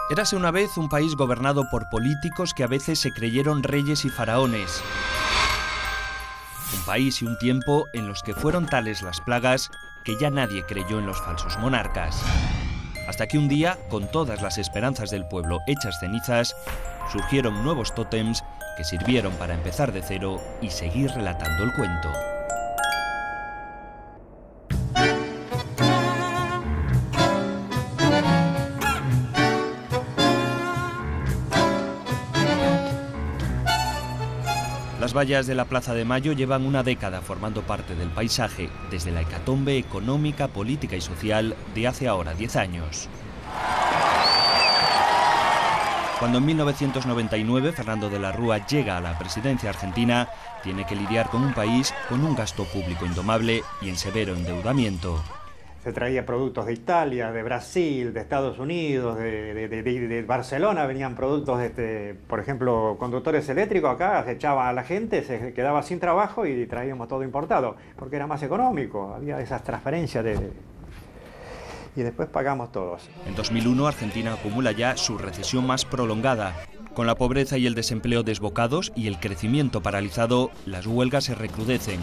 Érase una vez un país gobernado por políticos que a veces se creyeron reyes y faraones. Un país y un tiempo en los que fueron tales las plagas que ya nadie creyó en los falsos monarcas. Hasta que un día, con todas las esperanzas del pueblo hechas cenizas, surgieron nuevos tótems que sirvieron para empezar de cero y seguir relatando el cuento. Las vallas de la Plaza de Mayo llevan una década formando parte del paisaje, desde la hecatombe económica, política y social de hace ahora 10 años. Cuando en 1999 Fernando de la Rúa llega a la presidencia argentina, tiene que lidiar con un país con un gasto público indomable y en severo endeudamiento. Se traía productos de Italia, de Brasil, de Estados Unidos, de Barcelona venían productos, por ejemplo, conductores eléctricos. Acá se echaba a la gente, se quedaba sin trabajo y traíamos todo importado, porque era más económico, había esas transferencias y después pagamos todos. En 2001 Argentina acumula ya su recesión más prolongada. Con la pobreza y el desempleo desbocados y el crecimiento paralizado, las huelgas se recrudecen.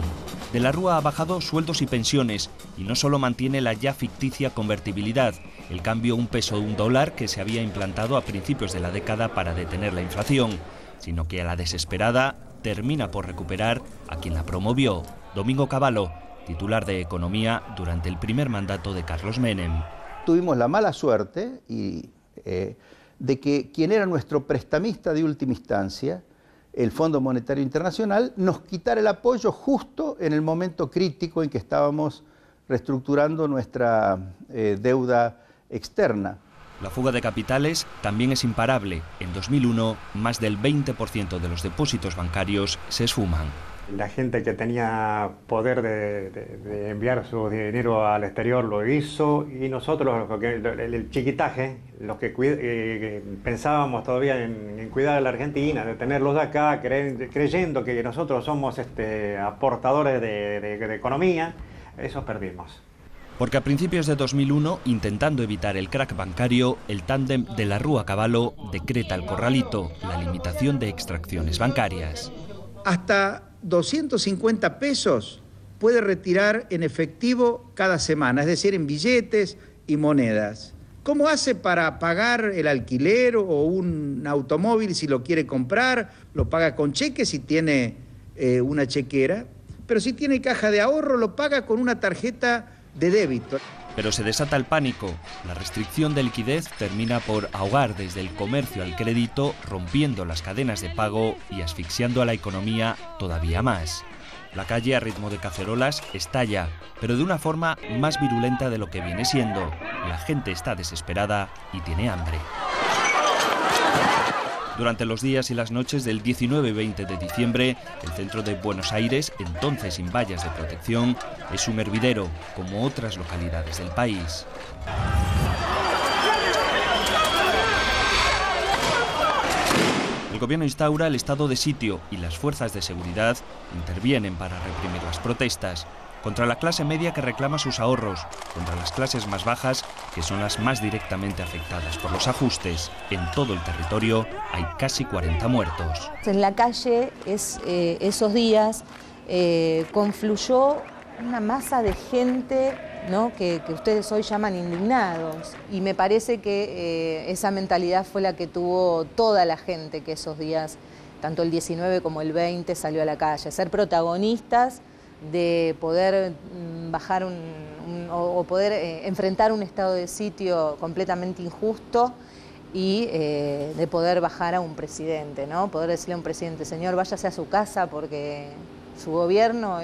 De la Rúa ha bajado sueldos y pensiones y no solo mantiene la ya ficticia convertibilidad, el cambio un peso un dólar que se había implantado a principios de la década para detener la inflación, sino que a la desesperada termina por recuperar a quien la promovió, Domingo Cavallo, titular de Economía durante el primer mandato de Carlos Menem. Tuvimos la mala suerte de que quien era nuestro prestamista de última instancia, el Fondo Monetario Internacional, nos quitara el apoyo justo en el momento crítico en que estábamos reestructurando nuestra deuda externa. La fuga de capitales también es imparable. En 2001, más del 20% de los depósitos bancarios se esfuman. La gente que tenía poder de enviar su dinero al exterior lo hizo, y nosotros, el chiquitaje, los que pensábamos todavía en cuidar a la Argentina, de tenerlos de acá, creyendo que nosotros somos aportadores de economía, esos perdimos. Porque a principios de 2001, intentando evitar el crack bancario, el tándem de la Rúa-Cavallo decreta el corralito, la limitación de extracciones bancarias. Hasta 250 pesos puede retirar en efectivo cada semana, es decir, en billetes y monedas. ¿Cómo hace para pagar el alquiler o un automóvil si lo quiere comprar? Lo paga con cheque si tiene una chequera, pero si tiene caja de ahorro lo paga con una tarjeta de débito. Pero se desata el pánico. La restricción de liquidez termina por ahogar desde el comercio al crédito, rompiendo las cadenas de pago y asfixiando a la economía todavía más. La calle, a ritmo de cacerolas, estalla, pero de una forma más virulenta de lo que viene siendo. La gente está desesperada y tiene hambre. Durante los días y las noches del 19 y 20 de diciembre, el centro de Buenos Aires, entonces sin vallas de protección, es un hervidero, como otras localidades del país. El gobierno instaura el estado de sitio y las fuerzas de seguridad intervienen para reprimir las protestas. Contra la clase media que reclama sus ahorros, contra las clases más bajas, que son las más directamente afectadas por los ajustes. En todo el territorio hay casi 40 muertos. En la calle esos días confluyó una masa de gente, ¿no?, que ustedes hoy llaman indignados. Y me parece que esa mentalidad fue la que tuvo toda la gente que esos días, tanto el 19 como el 20, salió a la calle. Ser protagonistas de poder bajar o poder enfrentar un estado de sitio completamente injusto y de poder bajar a un presidente, ¿no? Poder decirle a un presidente: señor, váyase a su casa porque su gobierno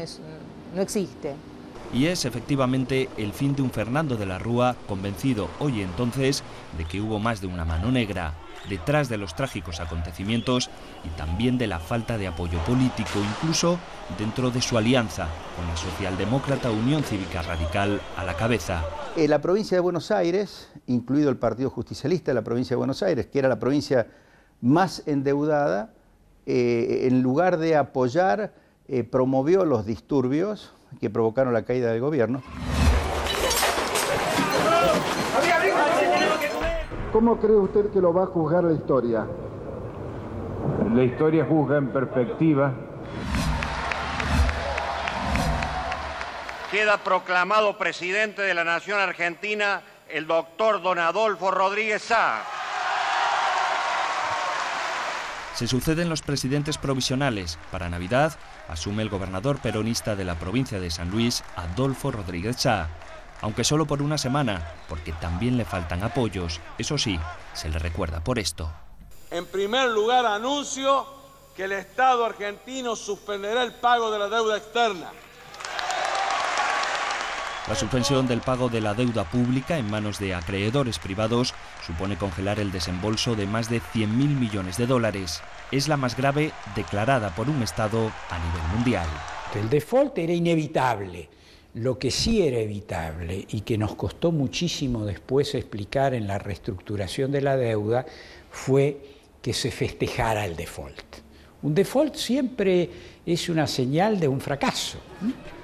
no existe. Y es efectivamente el fin de un Fernando de la Rúa convencido hoy y entonces de que hubo más de una mano negra detrás de los trágicos acontecimientos y también de la falta de apoyo político, incluso dentro de su alianza con la socialdemócrata Unión Cívica Radical a la cabeza. La provincia de Buenos Aires, incluido el Partido Justicialista de la provincia de Buenos Aires, que era la provincia más endeudada, en lugar de apoyar, promovió los disturbios que provocaron la caída del gobierno. ¿Cómo cree usted que lo va a juzgar la historia? La historia juzga en perspectiva. Queda proclamado presidente de la Nación Argentina el doctor don Adolfo Rodríguez Sá. Se suceden los presidentes provisionales. Para Navidad asume el gobernador peronista de la provincia de San Luis, Adolfo Rodríguez Sá. Aunque solo por una semana, porque también le faltan apoyos. Eso sí, se le recuerda por esto. En primer lugar, anuncio que el Estado argentino suspenderá el pago de la deuda externa. La suspensión del pago de la deuda pública en manos de acreedores privados supone congelar el desembolso de más de 100.000 millones de dólares. Es la más grave declarada por un Estado a nivel mundial. El default era inevitable. Lo que sí era evitable y que nos costó muchísimo después explicar en la reestructuración de la deuda fue que se festejara el default. Un default siempre es una señal de un fracaso.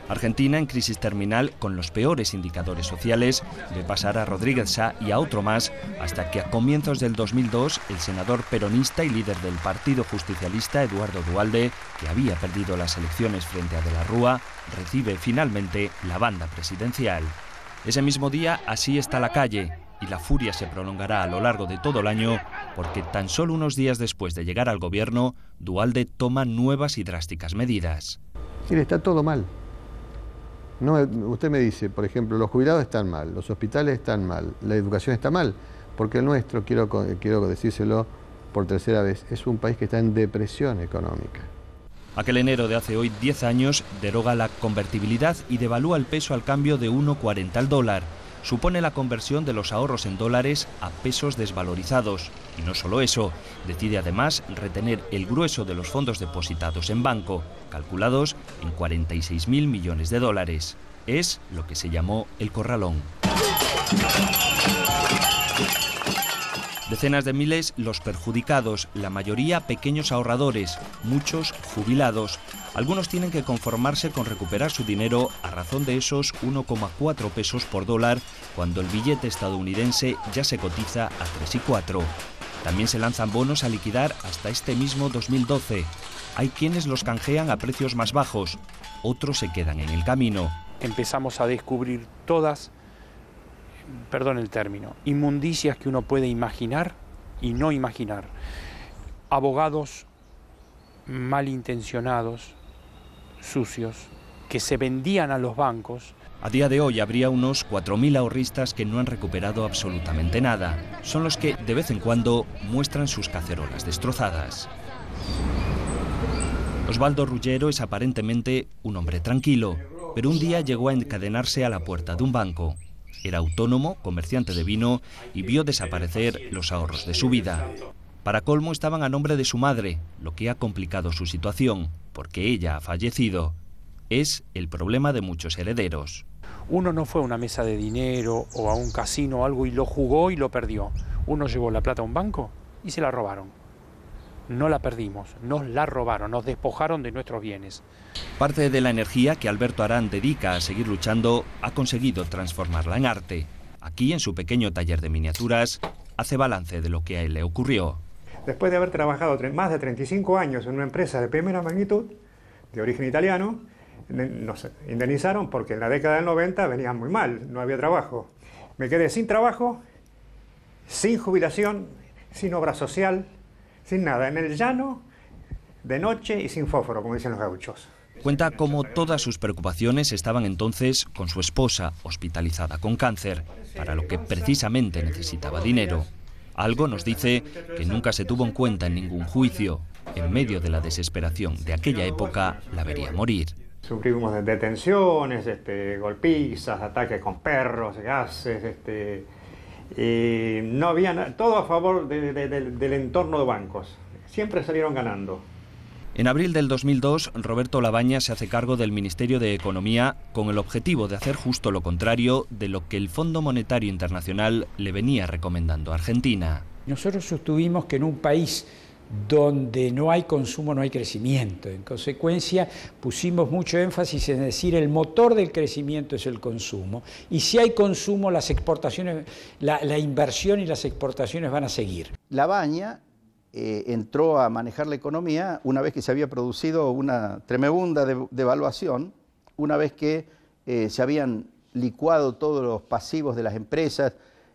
Argentina, en crisis terminal, con los peores indicadores sociales, ve pasar a Rodríguez Sá y a otro más, hasta que a comienzos del 2002, el senador peronista y líder del Partido Justicialista, Eduardo Duhalde, que había perdido las elecciones frente a De la Rúa, recibe finalmente la banda presidencial. Ese mismo día, así está la calle, y la furia se prolongará a lo largo de todo el año, porque tan solo unos días después de llegar al gobierno, Duhalde toma nuevas y drásticas medidas. Sí, está todo mal. No, usted me dice, por ejemplo, los jubilados están mal, los hospitales están mal, la educación está mal, porque el nuestro, quiero decírselo por tercera vez, es un país que está en depresión económica. Aquel enero de hace hoy 10 años deroga la convertibilidad y devalúa el peso al cambio de 1,40 al dólar. Supone la conversión de los ahorros en dólares a pesos desvalorizados. Y no solo eso, decide además retener el grueso de los fondos depositados en banco, calculados en 46.000 millones de dólares. Es lo que se llamó el corralón. Decenas de miles los perjudicados, la mayoría pequeños ahorradores, muchos jubilados. Algunos tienen que conformarse con recuperar su dinero a razón de esos 1,4 pesos por dólar, cuando el billete estadounidense ya se cotiza a 3 y 4. También se lanzan bonos a liquidar hasta este mismo 2012. Hay quienes los canjean a precios más bajos, otros se quedan en el camino. Empezamos a descubrir todas, perdón el término, inmundicias que uno puede imaginar y no imaginar. Abogados malintencionados, sucios, que se vendían a los bancos. A día de hoy habría unos 4.000 ahorristas que no han recuperado absolutamente nada. Son los que de vez en cuando muestran sus cacerolas destrozadas. Osvaldo Rullero es aparentemente un hombre tranquilo, pero un día llegó a encadenarse a la puerta de un banco. Era autónomo, comerciante de vino, y vio desaparecer los ahorros de su vida. Para colmo estaban a nombre de su madre, lo que ha complicado su situación, porque ella ha fallecido. Es el problema de muchos herederos. Uno no fue a una mesa de dinero o a un casino o algo y lo jugó y lo perdió. Uno llevó la plata a un banco y se la robaron. No la perdimos, nos la robaron, nos despojaron de nuestros bienes. Parte de la energía que Alberto Arán dedica a seguir luchando ha conseguido transformarla en arte. Aquí, en su pequeño taller de miniaturas, hace balance de lo que a él le ocurrió. Después de haber trabajado más de 35 años en una empresa de primera magnitud, de origen italiano, nos indemnizaron porque en la década del 90 venía muy mal, no había trabajo. Me quedé sin trabajo, sin jubilación, sin obra social, sin nada, en el llano, de noche y sin fósforo, como dicen los gauchos. Cuenta cómo todas sus preocupaciones estaban entonces con su esposa, hospitalizada con cáncer, para lo que precisamente necesitaba dinero. Algo nos dice que nunca se tuvo en cuenta en ningún juicio. En medio de la desesperación de aquella época, la vería morir. Sufrimos detenciones, golpizas, ataques con perros, gases, no había todo a favor del entorno de bancos. Siempre salieron ganando. En abril del 2002, Roberto Labaña se hace cargo del Ministerio de Economía con el objetivo de hacer justo lo contrario de lo que el Fondo Monetario Internacional le venía recomendando a Argentina. Nosotros sostuvimos que en un país donde no hay consumo no hay crecimiento. En consecuencia, pusimos mucho énfasis en decir el motor del crecimiento es el consumo, y si hay consumo, las exportaciones, la inversión y las exportaciones van a seguir. Labaña entró a manejar la economía una vez que se había producido una tremenda devaluación, una vez que se habían licuado todos los pasivos de las empresas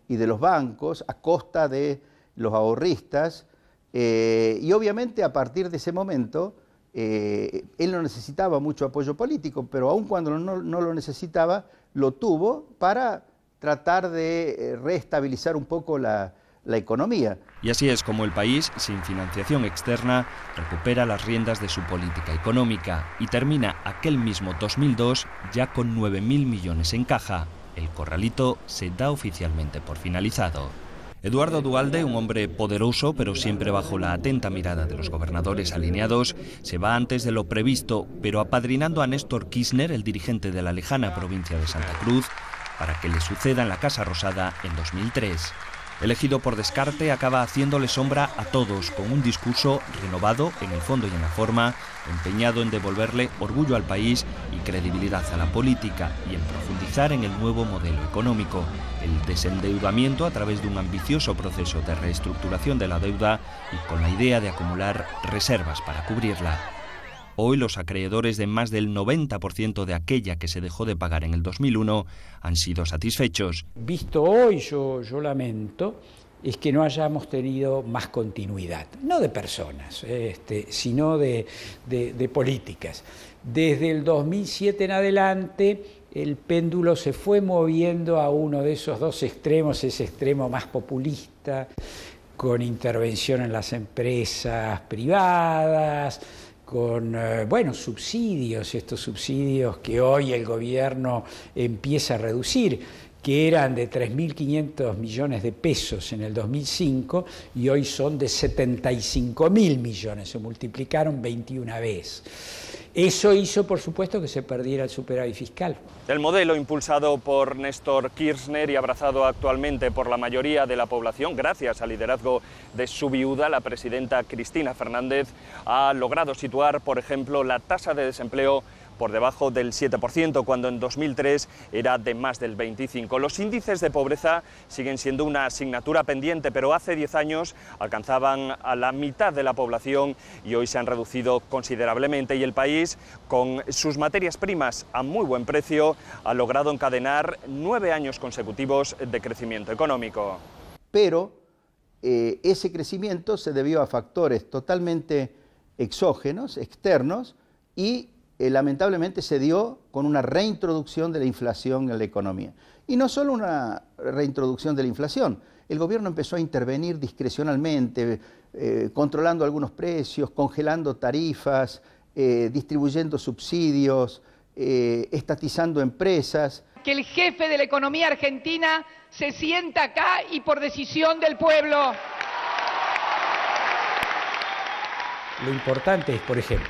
y de los bancos a costa de los ahorristas. Y obviamente a partir de ese momento él no necesitaba mucho apoyo político, pero aun cuando no lo necesitaba, lo tuvo para tratar de reestabilizar un poco la economía. Y así es como el país, sin financiación externa, recupera las riendas de su política económica y termina aquel mismo 2002 ya con 9.000 millones en caja. El corralito se da oficialmente por finalizado. Eduardo Duhalde, un hombre poderoso pero siempre bajo la atenta mirada de los gobernadores alineados, se va antes de lo previsto, pero apadrinando a Néstor Kirchner, el dirigente de la lejana provincia de Santa Cruz, para que le suceda en la Casa Rosada en 2003. Elegido por descarte, acaba haciéndole sombra a todos, con un discurso renovado en el fondo y en la forma, empeñado en devolverle orgullo al país y credibilidad a la política, y en profundizar en el nuevo modelo económico, el desendeudamiento a través de un ambicioso proceso de reestructuración de la deuda y con la idea de acumular reservas para cubrirla. Hoy los acreedores de más del 90% de aquella que se dejó de pagar en el 2001 han sido satisfechos. Visto hoy, yo lamento, es que no hayamos tenido más continuidad, no de personas, sino de políticas. Desde el 2007 en adelante, el péndulo se fue moviendo a uno de esos dos extremos, ese extremo más populista, con intervención en las empresas privadas, con subsidios, estos subsidios que hoy el gobierno empieza a reducir, que eran de 3.500 millones de pesos en el 2005 y hoy son de 75.000 millones, se multiplicaron 21 veces. Eso hizo, por supuesto, que se perdiera el superávit fiscal. El modelo impulsado por Néstor Kirchner y abrazado actualmente por la mayoría de la población, gracias al liderazgo de su viuda, la presidenta Cristina Fernández, ha logrado situar, por ejemplo, la tasa de desempleo por debajo del 7%, cuando en 2003 era de más del 25%. Los índices de pobreza siguen siendo una asignatura pendiente, pero hace 10 años alcanzaban a la mitad de la población y hoy se han reducido considerablemente, y el país, con sus materias primas a muy buen precio, ha logrado encadenar 9 años consecutivos de crecimiento económico. Pero ese crecimiento se debió a factores totalmente exógenos, externos, y lamentablemente se dio con una reintroducción de la inflación en la economía. Y no solo una reintroducción de la inflación, el gobierno empezó a intervenir discrecionalmente, controlando algunos precios, congelando tarifas, distribuyendo subsidios, estatizando empresas. Que el jefe de la economía argentina se sienta acá y por decisión del pueblo. Lo importante es, por ejemplo,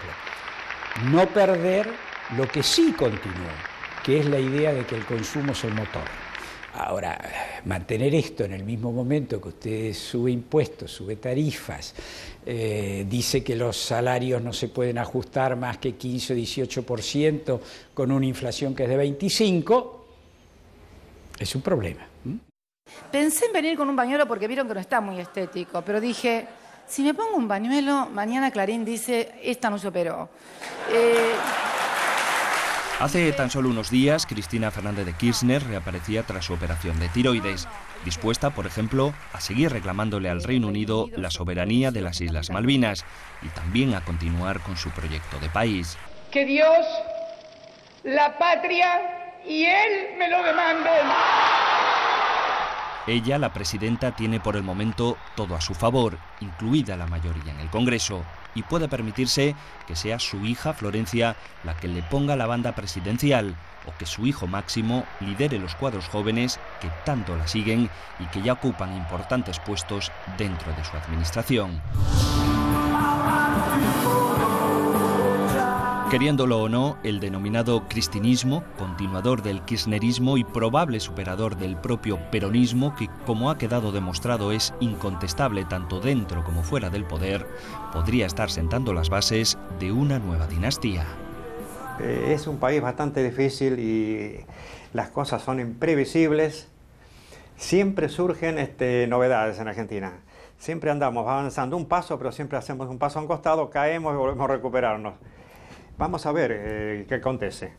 no perder lo que sí continuó, que es la idea de que el consumo es el motor. Ahora, mantener esto en el mismo momento que usted sube impuestos, sube tarifas, dice que los salarios no se pueden ajustar más que 15 o 18% con una inflación que es de 25%, es un problema. Pensé en venir con un pañuelo porque vieron que no está muy estético, pero dije, si me pongo un pañuelo, mañana Clarín dice, esta no se operó. Hace tan solo unos días, Cristina Fernández de Kirchner reaparecía tras su operación de tiroides, dispuesta, por ejemplo, a seguir reclamándole al Reino Unido la soberanía de las Islas Malvinas y también a continuar con su proyecto de país. Que Dios, la patria y Él me lo demanden. Ella, la presidenta, tiene por el momento todo a su favor, incluida la mayoría en el Congreso, y puede permitirse que sea su hija Florencia la que le ponga la banda presidencial, o que su hijo Máximo lidere los cuadros jóvenes que tanto la siguen y que ya ocupan importantes puestos dentro de su administración. Queriéndolo o no, el denominado cristinismo, continuador del kirchnerismo y probable superador del propio peronismo, que como ha quedado demostrado es incontestable tanto dentro como fuera del poder, podría estar sentando las bases de una nueva dinastía. Es un país bastante difícil y las cosas son imprevisibles. Siempre surgen novedades en Argentina. Siempre andamos avanzando un paso, pero siempre hacemos un paso a un costado, caemos y volvemos a recuperarnos. Vamos a ver qué acontece.